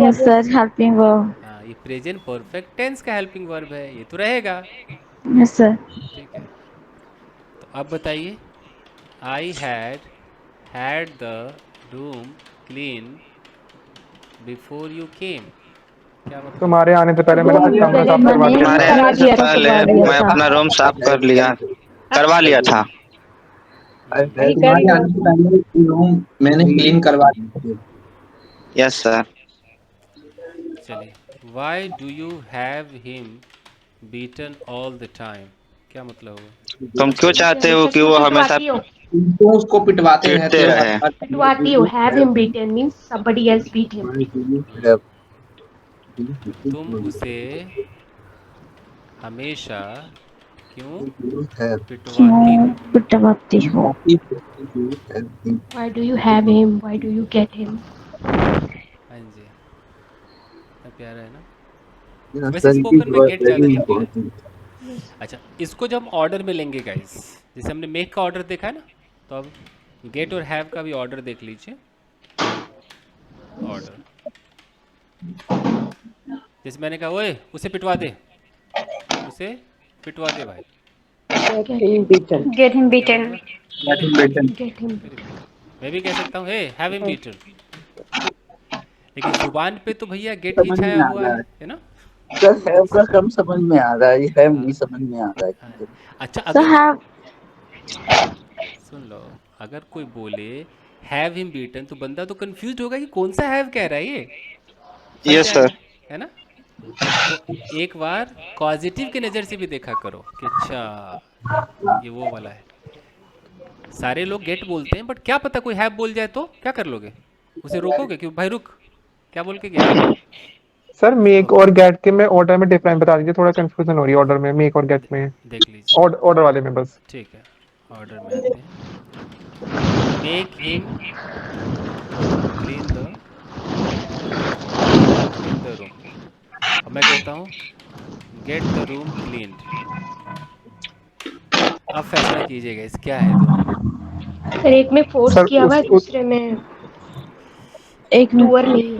Yes sir, helping verb. हाँ, ये प्रेजेंट परफेक्ट टेंस का हेल्पिंग वर्ब है, ये तो रहेगा। Yes sir. ठीक है, तो अब बताइए, I had the room clean before you came, क्या मतलब? तुम्हारे आने से पहले मैंने अपना कमरा साफ करवा दिया तुम्हारे था। आने से पहले मैं अपना रूम साफ करवा लिया था. तुम्हारे आने से पहले रूम मैंने क्लीन करवा दिया. Yes sir. चलिए, why do you have him beaten all the time, क्या मतलब होगा? तुम क्यों चाहते हो कि वो हमेशा तुम उसको पिटवाते पिटते रहते हो. रहे? पिटवाती हो. Have him beaten means somebody else beat him. तुम उसे हमेशा क्यों पिटवाती हो? पिटवाती हो। Why do you have him? Why do you get him? हाँ जी, इतना प्यारा है ना। वैसे स्पोकन में गेट ज़्यादा चलती है। अच्छा, इसको जब हम ऑर्डर में लेंगे गाइस, जैसे हमने मेक का ऑर्डर देखा है ना, तो अब गेट और हैव का भी ऑर्डर देख लीजिए। ऑर्डर जैसे मैंने कहा ओए उसे पिटवा दे, उसे पिटवा दे भाई, Get him क्या beaten. बोलूँगा? Get him. मैं भी कह सकता हूँ हे हैव हिम बीटन, लेकिन जुबान पे तो भैया गेट ही समझ में छाया आ हुआ रहा है है ना। सर, हैव का कम समझ में आ रहा है, हैव हाँ नहीं समझ में आ रहा हाँ। है। अच्छा So अगर have सुन लो, अगर कोई बोले हैव हिम बीटन तो बंदा तो कंफ्यूज होगा कि कौन सा हैव कह रहा है ये, फंस यस सर। जाएगा, है ना। तो एक बार पॉजिटिव की नज़र से भी देखा करो कि अच्छा ये वो वाला है। सारे लोग गेट बोलते हैं बट क्या पता कोई हैव बोल जाए तो क्या कर लोगे, उसे रोकोगे कि भाई रुक, क्या बोल के गया। सर मेक ओके और गेट के में ऑर्डर में डिफरेंस बता दीजिए, थोड़ा कंफ्यूजन हो रही है ऑर्डर में, मेक और गेट में, देख लीजिए, ऑर्डर वाले में बस। ठीक है। ऑर्डर में आते हैं, make him clean the room. अब मैं कहता हूँ गेट द रूम क्लीन्ड। अब फैसला कीजिएगा इस क्या है दोनों में। सर एक में फोर्स सर किया हुआ है, उस दूसरे में एक डूअर नहीं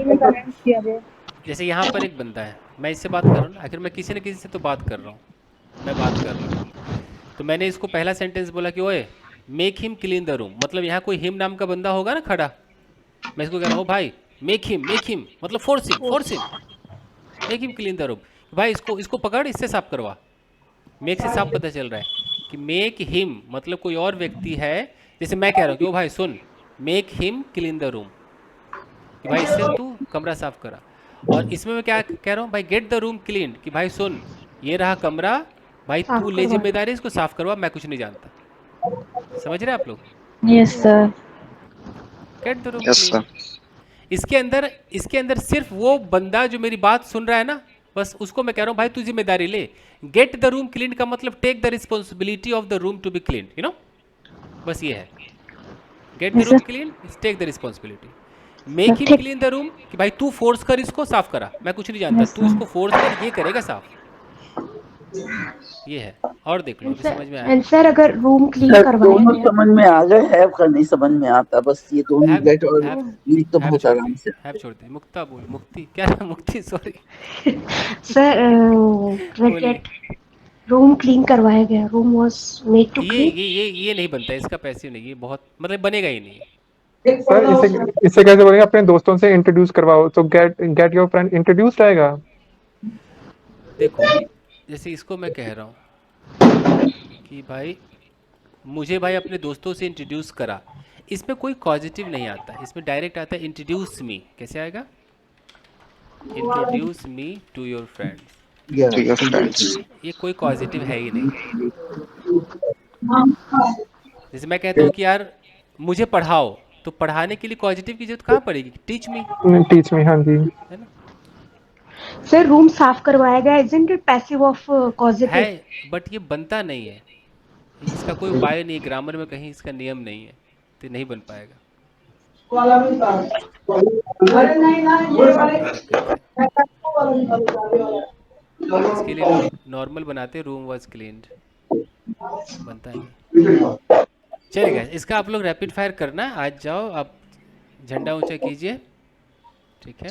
है। जैसे यहाँ पर एक बंदा है, मैं इससे बात कर रहा हूँ ना, आखिर मैं किसी न किसी से तो बात कर रहा हूँ, मैं बात कर रहा हूँ। तो मैंने इसको पहला सेंटेंस बोला कि ओए make him clean the room, मतलब यहाँ कोई हिम नाम का बंदा होगा ना खड़ा, मैं इसको कह रहा हूँ भाई मेक हिम मतलब force him make him clean the room, भाई इसको पकड़, इससे साफ करवा। मेक से साफ पता चल रहा है कि मेक हिम मतलब कोई और व्यक्ति है। जैसे मैं कह रहा हूँ कि ओ भाई सुन make him clean the room, कि भाई इससे तू कमरा साफ करा। और इसमें मैं क्या कह रहा हूँ भाई गेट द रूम क्लीन, कि भाई सुन ये रहा कमरा, भाई साफ तू ले करवा। जिम्मेदारी इसको साफ करवा, मैं कुछ नहीं जानता। समझ रहे हैं आप लोग, Yes sir. Get the room yes clean. Sir. इसके अंदर सिर्फ वो बंदा जो मेरी बात सुन रहा है ना, बस उसको मैं कह रहा हूँ भाई तू जिम्मेदारी ले। गेट द रूम क्लीन का मतलब take the responsibility of the room to be clean, you know, बस ये है। Get the Yes room sir. Clean is take the responsibility. Make him ठीक। क्लीन द रूम कि भाई तू फोर्स कर इसको साफ करा, मैं कुछ नहीं जानता, Yes तू sir. इसको फोर्स कर, ये करेगा साफ। ये है, और देख लो अभी समझ में आया। एंड सर अगर रूम क्लीन सर करवाया दोनों गया समझ में आ गए, हैव का नहीं समझ में आता, बस ये दोनों हैव गेट और हैव लीक तो हैव बहुत छोड़ आराम दे, से। हैव छोड़ दे, मुक्ता बोल, मुक्ति क्या नाम, मुक्ति सॉरी सर बोलिए। गेट रूम क्लीन करवाया गया, रूम वाज मेड टू ये क्लीन। ये ये ये नहीं बनता, इसका पैसिव नहीं, ये बहुत मतलब बनेगा ही नहीं। सर इसे कैसे बोलेंगे, अपने दोस्तों से इंट्रोड्यूस करवाओ, तो गेट योर फ्रेंड इंट्रोड्यूस रहेगा। देखो जैसे इसको मैं कह रहा हूँ कि भाई मुझे भाई अपने दोस्तों से इंट्रोड्यूस करा, इसमें कोई पॉजिटिव नहीं आता, इसमें डायरेक्ट आता है इंट्रोड्यूस मी। कैसे आएगा, introduce me to your friends, to your friends. ये कोई पॉजिटिव है ही नहीं। जैसे मैं कहता हूँ कि यार मुझे पढ़ाओ, तो पढ़ाने के लिए पॉजिटिव की जरूरत कहाँ पड़ेगी, टीच मी, टीच मी, हाँ जी। है ना। सर रूम साफ करवाया गया, isn't it passive of causative? है बट ये बनता नहीं है, इसका कोई उपाय नहीं, ग्रामर में कहीं इसका नियम नहीं है, तो नहीं बन पाएगा, ये दिक्कत है। इसके लिए लोग नॉर्मल बनाते हैं, रूम वाज क्लीन्ड, बनता ही नहीं। चलेगा, इसका आप लोग रैपिड फायर करना, आज जाओ आप झंडा ऊंचा कीजिए, ठीक है।